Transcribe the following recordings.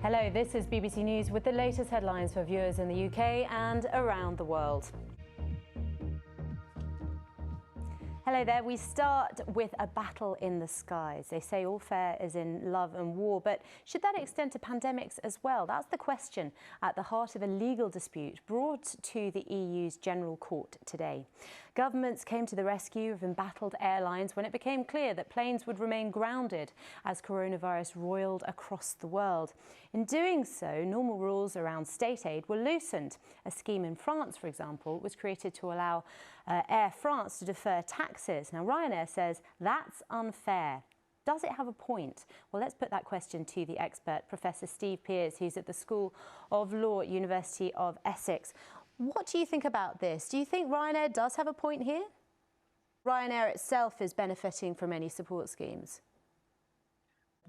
Hello, this is BBC News with the latest headlines for viewers in the UK and around the world. Hello there. We start with a battle in the skies. They say all fair is in love and war, but should that extend to pandemics as well? That's the question at the heart of a legal dispute brought to the EU's General Court today. Governments came to the rescue of embattled airlines when it became clear that planes would remain grounded as coronavirus roiled across the world. In doing so, normal rules around state aid were loosened. A scheme in France, for example, was created to allow Air France to defer taxes. Now, Ryanair says that's unfair. Does it have a point? Well, let's put that question to the expert, Professor Steve Pears, who's at the School of Law at University of Essex. What do you think about this? Do you think Ryanair does have a point here? Ryanair itself is benefiting from any support schemes.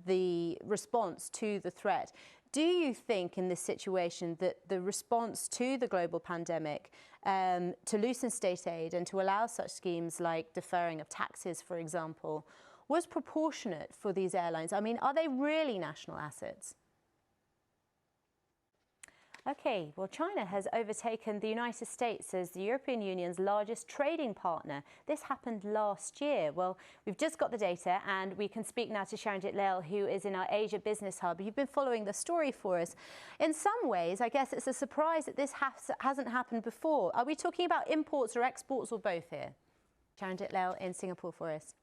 The response to the threat. Do you think in this situation that the response to the global pandemic to loosen state aid and to allow such schemes like deferring of taxes, for example, was proportionate for these airlines? I mean, are they really national assets? Okay, well, China has overtaken the United States as the European Union's largest trading partner. This happened last year. Well, we've just got the data and we can speak now to Sharanjit Lail, who is in our Asia Business Hub. You've been following the story for us. In some ways, I guess it's a surprise that this hasn't happened before. Are we talking about imports or exports or both here? Sharanjit Lail in Singapore for us.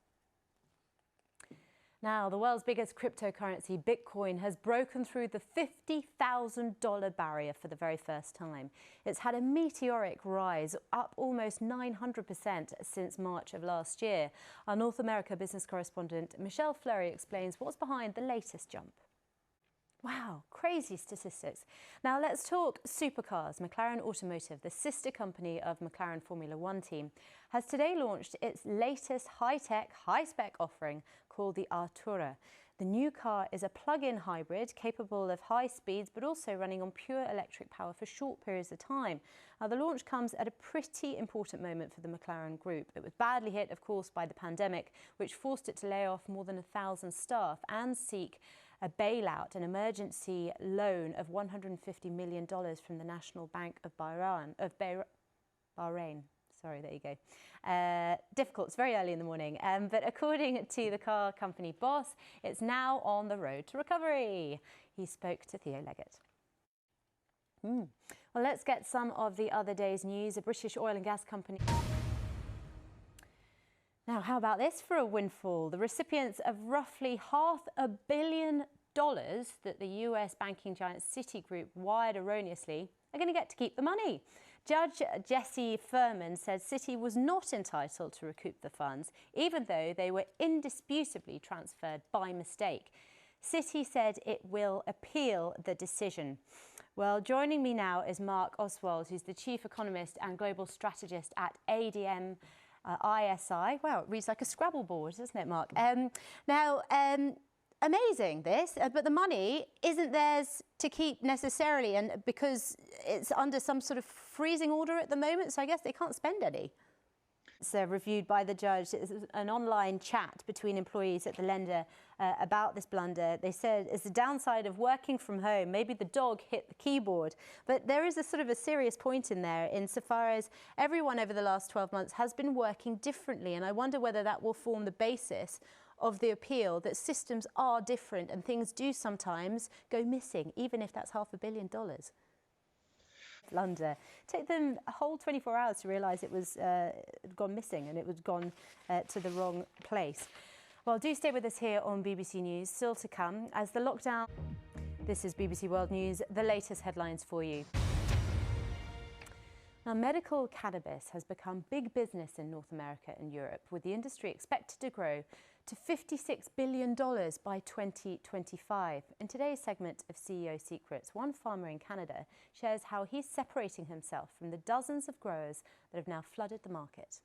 Now, the world's biggest cryptocurrency, Bitcoin, has broken through the $50,000 barrier for the very first time. It's had a meteoric rise, up almost 900% since March of last year. Our North America business correspondent Michelle Fleury explains what's behind the latest jump. Wow, crazy statistics. Now let's talk supercars. McLaren Automotive, the sister company of McLaren Formula One team, has today launched its latest high-tech, high-spec offering called the Artura. The new car is a plug-in hybrid capable of high speeds but also running on pure electric power for short periods of time. Now, the launch comes at a pretty important moment for the McLaren group. It was badly hit, of course, by the pandemic, which forced it to lay off more than 1,000 staff and seek a bailout, an emergency loan of $150 million from the National Bank of Bahrain. Sorry, there you go. Difficult, it's very early in the morning. But according to the car company boss, it's now on the road to recovery. He spoke to Theo Leggett. Well, let's get some of the other day's news. A British oil and gas company. Now, how about this for a windfall? The recipients of roughly $500 million that the US banking giant Citigroup wired erroneously are going to get to keep the money. Judge Jesse Furman said Citi was not entitled to recoup the funds, even though they were indisputably transferred by mistake. Citi said it will appeal the decision. Well, joining me now is Mark Oswald, who's the chief economist and global strategist at ADM ISI. Wow, it reads like a Scrabble board, doesn't it, Mark? Amazing, this, but the money isn't theirs to keep necessarily, and because it's under some sort of freezing order at the moment, so I guess they can't spend any. It's reviewed by the judge. It's an online chat between employees at the lender about this blunder. They said it's the downside of working from home. Maybe the dog hit the keyboard. But there is a sort of a serious point in there insofar as everyone over the last 12 months has been working differently. And I wonder whether that will form the basis of the appeal, that systems are different and things do sometimes go missing, even if that's $500 million. Blunder. Take them a whole 24 hours to realise it was gone missing and it was gone to the wrong place. Well, do stay with us here on BBC News. Still to come as the lockdown. This is BBC World News, the latest headlines for you. Now, medical cannabis has become big business in North America and Europe, with the industry expected to grow to $56 billion by 2025. In today's segment of CEO Secrets, one farmer in Canada shares how he's separating himself from the dozens of growers that have now flooded the market.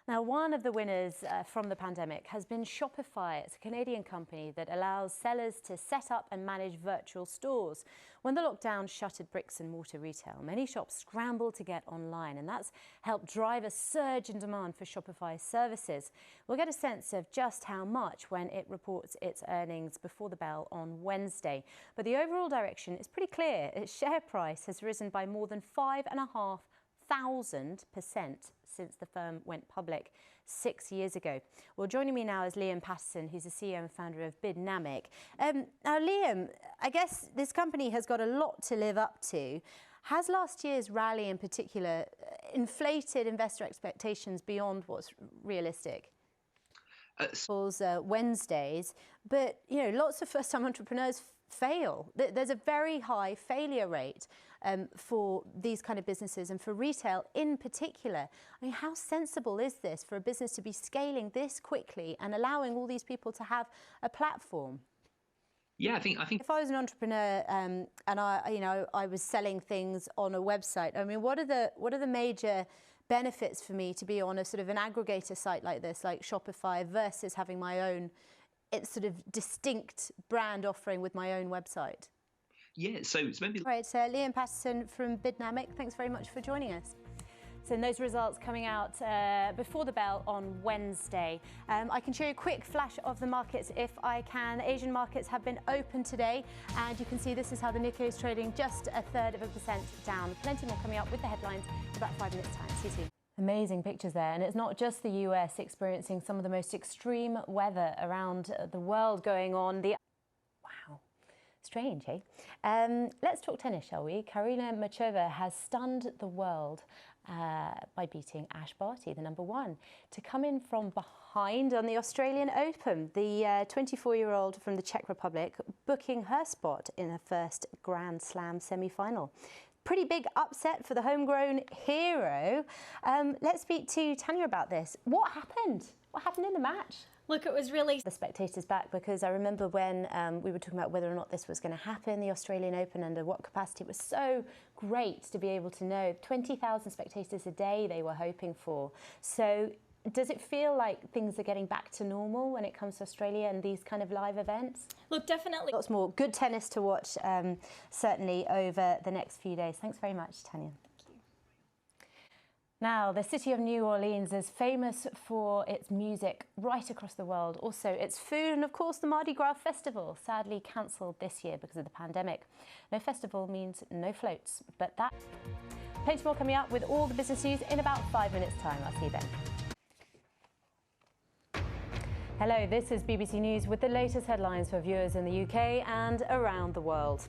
Now, one of the winners from the pandemic has been Shopify. It's a Canadian company that allows sellers to set up and manage virtual stores. When the lockdown shuttered bricks and mortar retail, many shops scrambled to get online, and that's helped drive a surge in demand for Shopify's services. We'll get a sense of just how much when it reports its earnings before the bell on Wednesday. But the overall direction is pretty clear. Its share price has risen by more than 5,500% since the firm went public 6 years ago. Well, joining me now is Liam Patterson, who's the CEO and founder of Biddnamic. Now, Liam, I guess this company has got a lot to live up to. Has last year's rally in particular inflated investor expectations beyond what's realistic? Wednesdays, but lots of first-time entrepreneurs fail. There's a very high failure rate for these kind of businesses and for retail in particular. I mean, how sensible is this for a business to be scaling this quickly and allowing all these people to have a platform? Yeah, I think if I was an entrepreneur and I was selling things on a website, I mean, what are the major benefits for me to be on a sort of an aggregator site like this, like Shopify, versus having my own sort of distinct brand offering with my own website? Yeah, so maybe... All right, Liam Patterson from Biddnamic, thanks very much for joining us. So those results coming out before the bell on Wednesday. I can show you a quick flash of the markets if I can. Asian markets have been open today, and you can see this is how the Nikkei is trading, just 0.33% down. Plenty more coming up with the headlines in about 5 minutes' time. See you soon. Amazing pictures there, and it's not just the US experiencing some of the most extreme weather around the world going on. Wow, strange, eh? Let's talk tennis, shall we? Karina Machova has stunned the world by beating Ash Barty, the #1, to come in from behind on the Australian Open. The 24-year-old from the Czech Republic booking her spot in her first Grand Slam semi-final. Pretty big upset for the homegrown hero. Let's speak to Tanya about this. What happened? What happened in the match? Look, it was really... The spectators back, because I remember when we were talking about whether or not this was going to happen, the Australian Open, under what capacity. It was so great to be able to know 20,000 spectators a day they were hoping for. So does it feel like things are getting back to normal when it comes to Australia and these kind of live events? Look, definitely. Lots more good tennis to watch, certainly, over the next few days. Thanks very much, Tanya. Now, the city of New Orleans is famous for its music right across the world, also its food, and of course the Mardi Gras festival, sadly cancelled this year because of the pandemic. No festival means no floats, but that... Plenty more coming up with all the business news in about 5 minutes' time. I'll see you then. Hello, this is BBC News with the latest headlines for viewers in the UK and around the world.